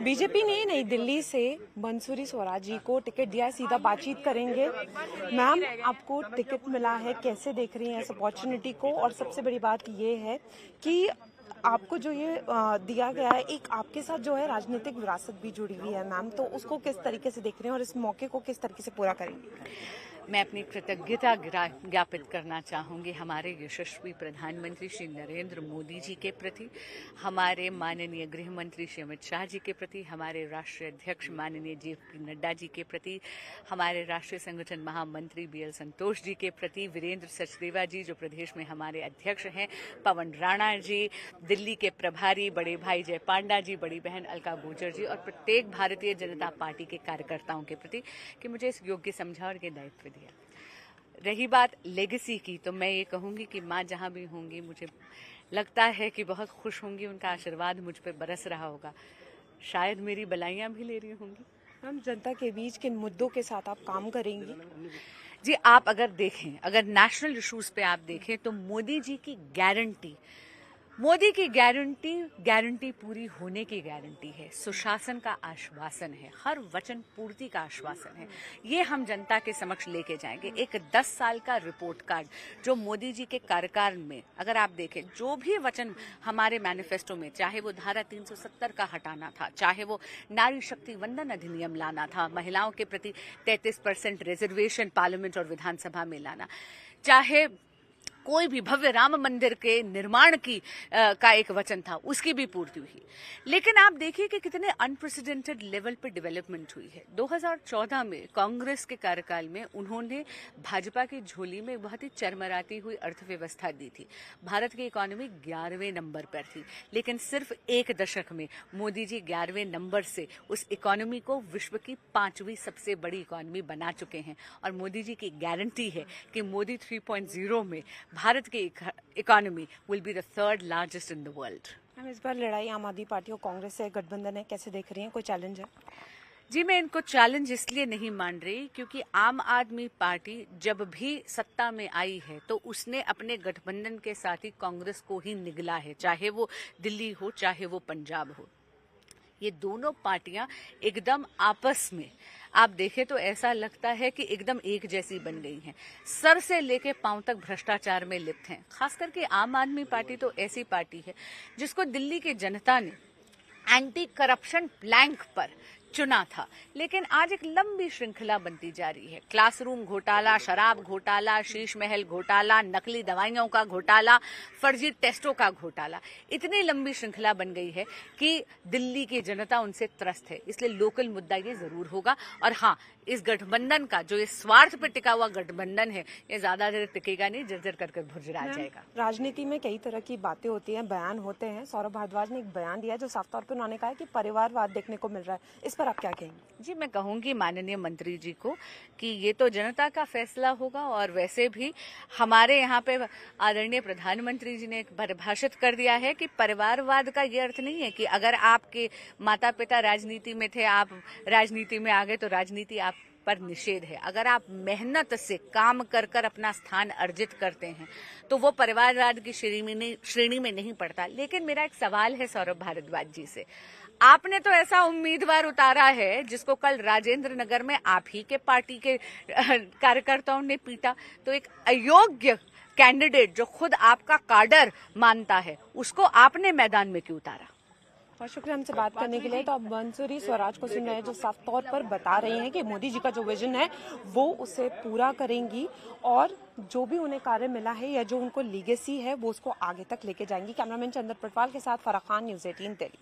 BJP ने नई दिल्ली से मंसूरी स्वराज जी को टिकट दिया है, सीधा बातचीत करेंगे। मैम, आपको टिकट मिला है, कैसे देख रही हैं इस अपॉर्चुनिटी को? और सबसे बड़ी बात ये है कि आपको जो ये दिया गया है, एक आपके साथ जो है राजनीतिक विरासत भी जुड़ी हुई है मैम, तो उसको किस तरीके से देख रहे हैं और इस मौके को किस तरीके से पूरा करेंगे? मैं अपनी कृतज्ञता ज्ञापित करना चाहूंगी हमारे यशस्वी प्रधानमंत्री श्री नरेंद्र मोदी जी के प्रति, हमारे माननीय गृह मंत्री श्री अमित शाह जी के प्रति, हमारे राष्ट्रीय अध्यक्ष माननीय JP नड्डा जी के प्रति, हमारे राष्ट्रीय संगठन महामंत्री BL संतोष जी के प्रति, वीरेंद्र सचदेवा जी जो प्रदेश में हमारे अध्यक्ष हैं, पवन राणा जी, दिल्ली के प्रभारी बड़े भाई जय पांडा जी, बड़ी बहन अलका गुर्जर जी और प्रत्येक भारतीय जनता पार्टी के कार्यकर्ताओं के प्रति कि मुझे इस योग्य समझा और ये दायित्व दिया। रही बात लेगेसी की, तो मैं ये कहूंगी कि माँ जहां भी होंगी मुझे लगता है कि बहुत खुश होंगी, उनका आशीर्वाद मुझ पर बरस रहा होगा, शायद मेरी बलाइयां भी ले रही होंगी। हम जनता के बीच किन मुद्दों के साथ आप काम करेंगी? जी, आप अगर देखें, अगर नेशनल इश्यूज पे आप देखें तो मोदी जी की गारंटी पूरी होने की गारंटी है, सुशासन का आश्वासन है, हर वचन पूर्ति का आश्वासन है। ये हम जनता के समक्ष लेके जाएंगे। एक 10 साल का रिपोर्ट कार्ड जो मोदी जी के कार्यकाल में अगर आप देखें, जो भी वचन हमारे मैनिफेस्टो में, चाहे वो धारा 370 का हटाना था, चाहे वो नारी शक्ति वंदन अधिनियम लाना था, महिलाओं के प्रति 33% रिजर्वेशन पार्लियामेंट और विधानसभा में लाना, चाहे कोई भी भव्य राम मंदिर के निर्माण का एक वचन था, उसकी भी पूर्ति हुई। लेकिन आप देखिए कि कितने अनप्रेसिडेंटेड लेवल पर डेवलपमेंट हुई है। 2014 में कांग्रेस के कार्यकाल में उन्होंने भाजपा की झोली में बहुत ही चरमराती हुई अर्थव्यवस्था दी थी। भारत की इकोनॉमी 11वें नंबर पर थी, लेकिन सिर्फ एक दशक में मोदी जी 11वें नंबर से उस इकोनॉमी को विश्व की 5वीं सबसे बड़ी इकोनॉमी बना चुके हैं। और मोदी जी की गारंटी है कि मोदी 3.0 में भारत की economy will be the 3rd largest in the world. हम इस बार लड़ाई आम आदमी पार्टी और कांग्रेस से गठबंधन है, कैसे देख रही हैं? कोई चैलेंज है? जी, मैं इनको चैलेंज इसलिए नहीं मान रही क्योंकि आम आदमी पार्टी जब भी सत्ता में आई है तो उसने अपने गठबंधन के साथ ही कांग्रेस को ही निगला है, चाहे वो दिल्ली हो चाहे वो पंजाब हो। ये दोनों पार्टियां एकदम आपस में आप देखें तो ऐसा लगता है कि एकदम एक जैसी बन गई हैं, सर से लेके पांव तक भ्रष्टाचार में लिप्त हैं। खास करके आम आदमी पार्टी तो ऐसी पार्टी है जिसको दिल्ली की जनता ने एंटी करप्शन प्लैंक पर चुना था, लेकिन आज एक लंबी श्रृंखला बनती जा रही है। क्लासरूम घोटाला, शराब घोटाला, शीश महल घोटाला, नकली दवाइयों का घोटाला, फर्जी टेस्टों का घोटाला, इतनी लंबी श्रृंखला बन गई है कि दिल्ली की जनता उनसे त्रस्त है। इसलिए लोकल मुद्दा ये जरूर होगा। और हाँ, इस गठबंधन का जो ये स्वार्थ पर टिका हुआ गठबंधन है, ये ज्यादा देर टिकेगा नहीं, जर्जर कर भुरझुरा जाएगा। राजनीति में कई तरह की बातें होती हैं, बयान होते हैं। सौरभ भारद्वाज ने एक बयान दिया जो साफ तौर पर उन्होंने कहा है कि परिवारवाद देखने को मिल रहा है, इस पर आप क्या कहेंगे? जी, मैं कहूंगी माननीय मंत्री जी को कि ये तो जनता का फैसला होगा। और वैसे भी हमारे यहाँ पे आदरणीय प्रधानमंत्री जी ने परिभाषित कर दिया है कि परिवारवाद का ये अर्थ नहीं है कि अगर आपके माता पिता राजनीति में थे, आप राजनीति में आ गए तो राजनीति आप पर निषेध है। अगर आप मेहनत से काम कर कर अपना स्थान अर्जित करते हैं तो वो परिवारवाद की श्रेणी में नहीं पड़ता। लेकिन मेरा एक सवाल है सौरभ भारद्वाज जी से, आपने तो ऐसा उम्मीदवार उतारा है जिसको कल राजेंद्र नगर में आप ही के पार्टी के कार्यकर्ताओं ने पीटा, तो एक अयोग्य कैंडिडेट जो खुद आपका काडर मानता है, उसको आपने मैदान में क्यों उतारा? बहुत शुक्रिया हमसे बात करने के लिए। तो अब मंसूरी स्वराज को सुन रहे हैं जो साफ तौर पर बता रही हैं कि मोदी जी का जो विजन है वो उसे पूरा करेंगी और जो भी उन्हें कार्य मिला है या जो उनको लीगेसी है वो उसको आगे तक लेके जाएंगी। कैमरामैन चंद्र पटवाल के साथ फराह खान, न्यूज़ 18 दिल्ली।